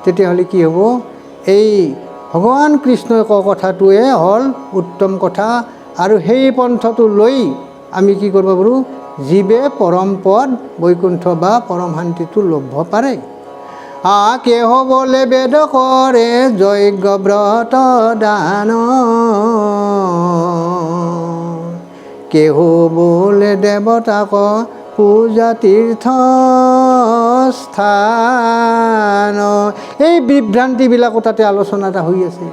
তেতিয়াহ'লে কি হ'ব? এই ভগৱান কৃষ্ণই কোৱা কথাটোৱে হ'ল উত্তম কথা। আৰু সেই পন্থটো লৈ আমি কি কৰিব পাৰোঁ? জীৱে পৰম পদ বৈকুণ্ঠ বা পৰম শান্তিটো লভ পাৰে। কেহ বোলে বেদ কৰে যজ্ঞ ব্ৰত দান, কেহ বোলে দেৱতাক পূজা তীৰ্থ স্থান। এই বিভ্ৰান্তিবিলাকো তাতে আলোচনা এটা হৈ আছে।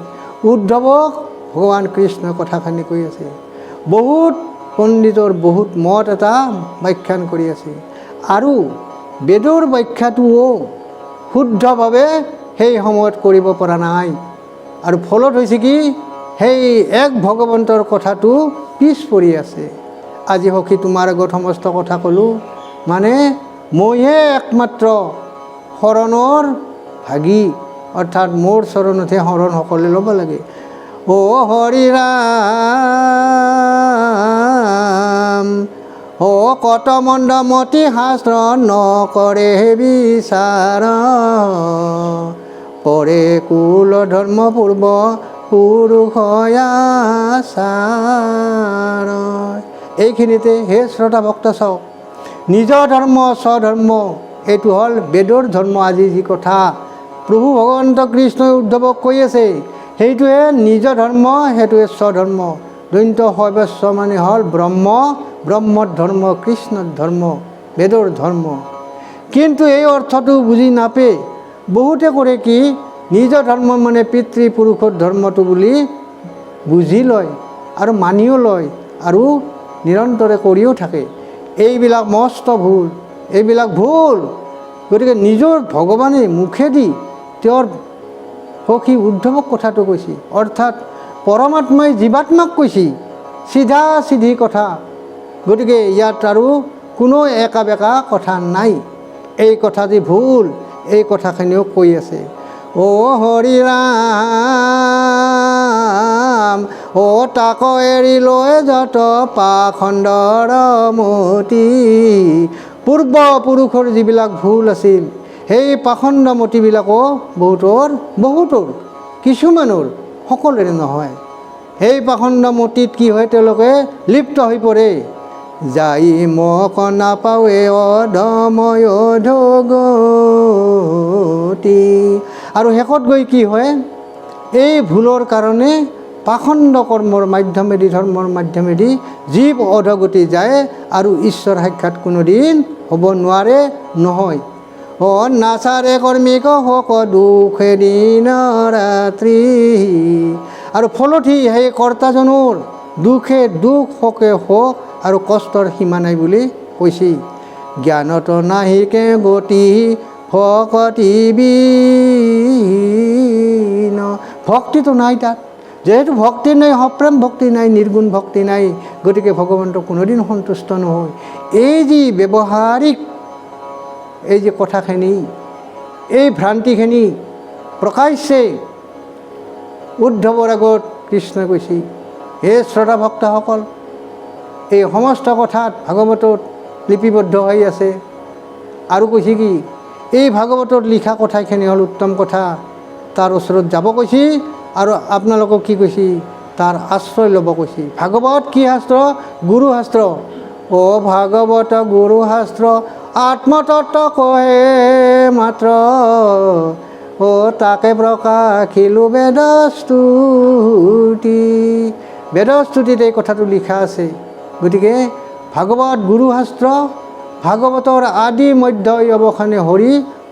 উদ্ধৱক ভগৱান কৃষ্ণই কথাখিনি কৈ আছে। বহুত পণ্ডিতৰ বহুত মত এটা ব্যাখ্যান কৰি আছে। আৰু বেদৰ ব্যাখ্যাটোও শুদ্ধভাৱে সেই সময়ত কৰিব পৰা নাই। আৰু ফলত হৈছে কি? সেই এক ভগৱন্তৰ কথাটো পিছ পৰি আছে। আজি সখী তোমাৰ আগত সমস্ত কথা ক'লোঁ, মানে মইহে একমাত্ৰ শৰণৰ ভাগী, অৰ্থাৎ মোৰ চৰণতহে শৰণ সকলোৱে ল'ব লাগে। অ' হৰি ৰাম কত মন্দ মতি শাস্ত্ৰ নকৰে বিচাৰ, কৰে কুল ধৰ্ম পূৰ্ব পুৰুষ আচাৰ। এইখিনিতে হে শ্ৰোতা ভক্ত চাওক, নিজ ধৰ্ম স্বধৰ্ম, এইটো হ'ল বেদৰ ধৰ্ম। আজি যি কথা প্ৰভু ভগৱন্ত কৃষ্ণই উদ্ধৱক কৈ আছে, সেইটোৱে নিজ ধৰ্ম, সেইটোৱে স্বধৰ্ম। দৈন্ত সৰ্বস্ব মানে হ'ল ব্ৰহ্ম, ব্ৰহ্মৰ ধৰ্ম, কৃষ্ণৰ ধৰ্ম, বেদৰ ধৰ্ম। কিন্তু এই অৰ্থটো বুজি নাপায় বহুতে কৰে কি, নিজ ধৰ্ম মানে পিতৃপুৰুষৰ ধৰ্মটো বুলি বুজি লয় আৰু মানিও লয় আৰু নিৰন্তৰে কৰিও থাকে। এইবিলাক মস্ত ভুল, এইবিলাক ভুল। গতিকে নিজৰ ভগৱানে মুখেদি তেওঁৰ সখী উদ্ধৱক কথাটো কৈছে, অৰ্থাৎ পৰমাত্মাই জীৱাত্মাক কৈছে, চিধা চিধি কথা। গতিকে ইয়াত আৰু কোনো একা বেকা কথা নাই। এই কথা যি ভুল, এই কথাখিনিও কৈ আছে। অ' হৰি ৰাম তাক এৰি লৈ যত পাখণ্ডৰ মতি, পূৰ্বপুৰুষৰ যিবিলাক ভুল আছিল, সেই পাখণ্ড মতিবিলাকো বহুতৰ কিছুমানৰ, সকলোৰে নহয়। সেই পাখণ্ড মতিত কি হয়? তেওঁলোকে লিপ্ত হৈ পৰে। যাই মোক নাপাৱে অধময় অধগতি। আৰু শেষত গৈ কি হয়? এই ভুলৰ কাৰণে পাখণ্ড কৰ্মৰ মাধ্যমেদি, ধৰ্মৰ মাধ্যমেদি জীৱ অধগতি যায় আৰু ঈশ্বৰ সাক্ষাৎ কোনোদিন হ'ব নোৱাৰে, নহয়। নাচাৰে কৰ্মিক হক দুখে দিন ৰাত্ৰি। আৰু ফলত সেই কৰ্তাজনৰ দুখে দুখ, শোকে শোক আৰু কষ্টৰ সীমা নাই বুলি কৈছে। জ্ঞানত নাহিকে গতি ভকতি বিন, ভক্তিটো নাই তাত। যেহেতু ভক্তি নাই, সপ্ৰেম ভক্তি নাই, নিৰ্গুণ ভক্তি নাই, গতিকে ভগৱন্তক কোনোদিন সন্তুষ্ট নহয়। এই যি ব্যৱহাৰিক এই যে কথাখিনি, এই ভ্ৰান্তিখিনি প্ৰকাশ্যে উদ্ধৱৰ আগত কৃষ্ণই কৈছে, হে শ্ৰদ্ধা ভক্তসকল, এই সমস্ত কথাত ভাগৱতত লিপিবদ্ধ হৈ আছে। আৰু কৈছে কি, এই ভাগৱতত লিখা কথাখিনি হ'ল উত্তম কথা, তাৰ ওচৰত যাব কৈছে। আৰু আপোনালোকক কি কৈছে, তাৰ আশ্ৰয় ল'ব কৈছে। ভাগৱত কি শাস্ত্ৰ? গুৰু শাস্ত্ৰ। অ ভাগৱত গুৰু শাস্ত্ৰ, আত্মতত্ত্ব কহে মাত্ৰ, অ তাকে প্ৰকাশিলো বেদস্তুতি। বেদস্তুতিত এই কথাটো লিখা আছে। গতিকে ভাগৱত গুৰু শাস্ত্ৰ, ভাগৱতৰ আদি মধ্য অৱসানে হৰি,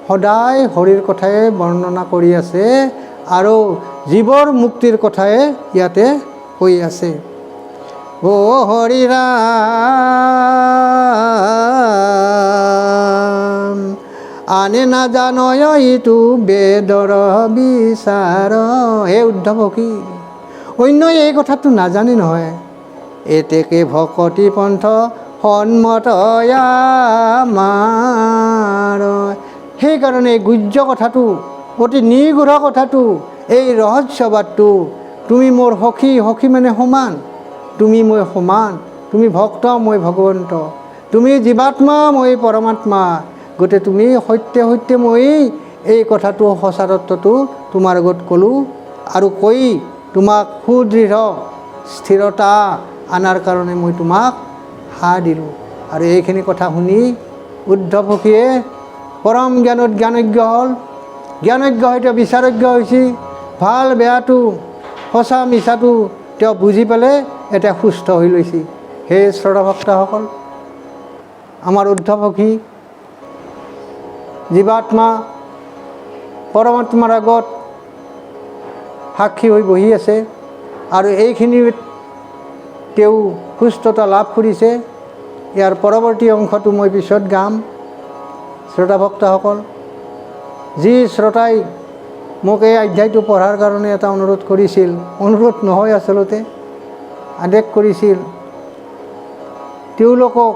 সদায় হৰিৰ কথাই বৰ্ণনা কৰি আছে আৰু জীৱৰ মুক্তিৰ কথাই ইয়াতে কৈ আছে। ও হৰি ৰাম আনে নাজানয় ইটো বেদৰ বিচাৰ। হে উদ্ধৱ কি, অন্যই এই কথাটো নাজানে নহয়। এতেকে ভকতি পন্থ সন্মত আমাৰ। সেইকাৰণে গুহ্য কথাটো, অতি নিগূঢ় কথাটো, এই ৰহস্যবাদটো, তুমি মোৰ সখী, সখী মানে সমান, তুমি মই সমান, তুমি ভক্ত মই ভগৱন্ত, তুমি জীৱাত্মা মই পৰমাত্মা, গতিকে তুমি সত্যে সত্যে মই এই কথাটো সঁচা তত্ত্বটো তোমাৰ আগত ক'লোঁ। আৰু কৈ তোমাক সুদৃঢ় স্থিৰতা আনাৰ কাৰণে মই তোমাক সাৰ দিলোঁ। আৰু এইখিনি কথা শুনি উদ্ধৱ সখীয়ে পৰম জ্ঞানত জ্ঞানজ্ঞ হ'ল। জ্ঞানজ্ঞ সৈতে বিচাৰজ্ঞ হৈছে। ভাল বেয়াটো, সঁচা মিছাটো তেওঁ বুজি পালে, এতিয়া সুস্থ হৈ লৈছে। হে শ্ৰদ্ধা ভক্তসকল, আমাৰ উদ্ধৱ সখী জীৱাত্মা পৰমাত্মাৰ আগত সাক্ষী হৈ বহি আছে আৰু এইখিনিত তেওঁ সুস্থতা লাভ কৰিছে। ইয়াৰ পৰৱৰ্তী অংশটো মই পিছত গাম। শ্ৰোতা ভক্তসকল, যি শ্ৰোতাই মোক এই অধ্যায়টো পঢ়াৰ কাৰণে এটা অনুৰোধ কৰিছিল, অনুৰোধ নহয় আচলতে আদেশ কৰিছিল, তেওঁলোকক,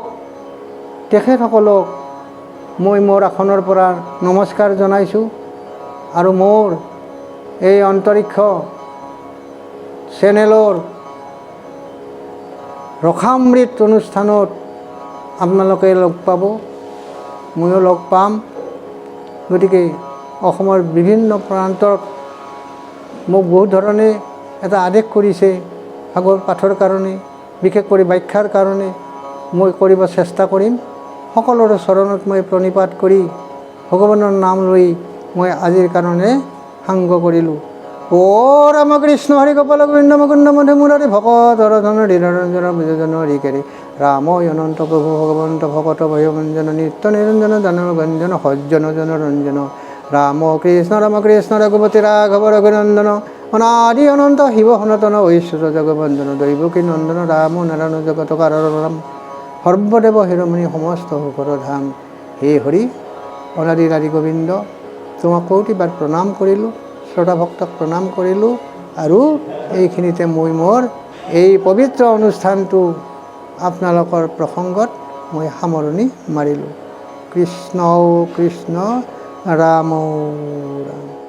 তেখেতসকলক মই মোৰ আসনৰ পৰা নমস্কাৰ জনাইছোঁ। আৰু মোৰ এই অন্তৰীক্ষ চেনেলৰ ৰসামৃত অনুষ্ঠানত আপোনালোকে লগ পাব, ময়ো লগ পাম। গতিকে অসমৰ বিভিন্ন প্ৰান্তত মোক বহুত ধৰণে এটা আদেশ কৰিছে ভাগৱত পাঠৰ কাৰণে, বিশেষ কৰি ব্যাখ্যাৰ কাৰণে মই কৰিব চেষ্টা কৰিম। সকলোৰে চৰণত মই প্ৰণিপাত কৰি ভগৱানৰ নাম লৈ মই আজিৰ কাৰণে সাংগ কৰিলোঁ। ও ৰামকৃষ্ণ হৰি গোপাল গোবিন্দ মুকুন্দ মধু মুৰাৰী ভকত হৰধন হৃদৰঞ্জন বিজজন হৰিকেৰি ৰাম অনন্ত প্ৰভু ভগৱন্ত ভকত ভয়ভঞ্জন নিত্য নিৰঞ্জন দানৱ গঞ্জন সজ্জন জন ৰঞ্জন ৰাম কৃষ্ণ ৰঘুপতি ৰাঘৱ ৰঘুনন্দন অনাদি অনন্ত শিৱ সনাতন ঐশ্বৰ্য জগবন্দন দৈৱকী নন্দন ৰাম নাৰায়ণ জগত কাৰণ ৰাম সৰ্বদেৱ শিৰোমণি সমস্ত সুখৰ ধাম। হে হৰি অনাদি আদি গোবিন্দ, তোমাক কৌটিবাৰ প্ৰণাম কৰিলোঁ, শ্ৰদ্ধা ভক্তক প্ৰণাম কৰিলোঁ। আৰু এইখিনিতে মই মোৰ এই পবিত্ৰ অনুষ্ঠানটো আপোনালোকৰ প্ৰসংগত মই সামৰণি মাৰিলোঁ। কৃষ্ণ কৃষ্ণ ৰাম ৰাম।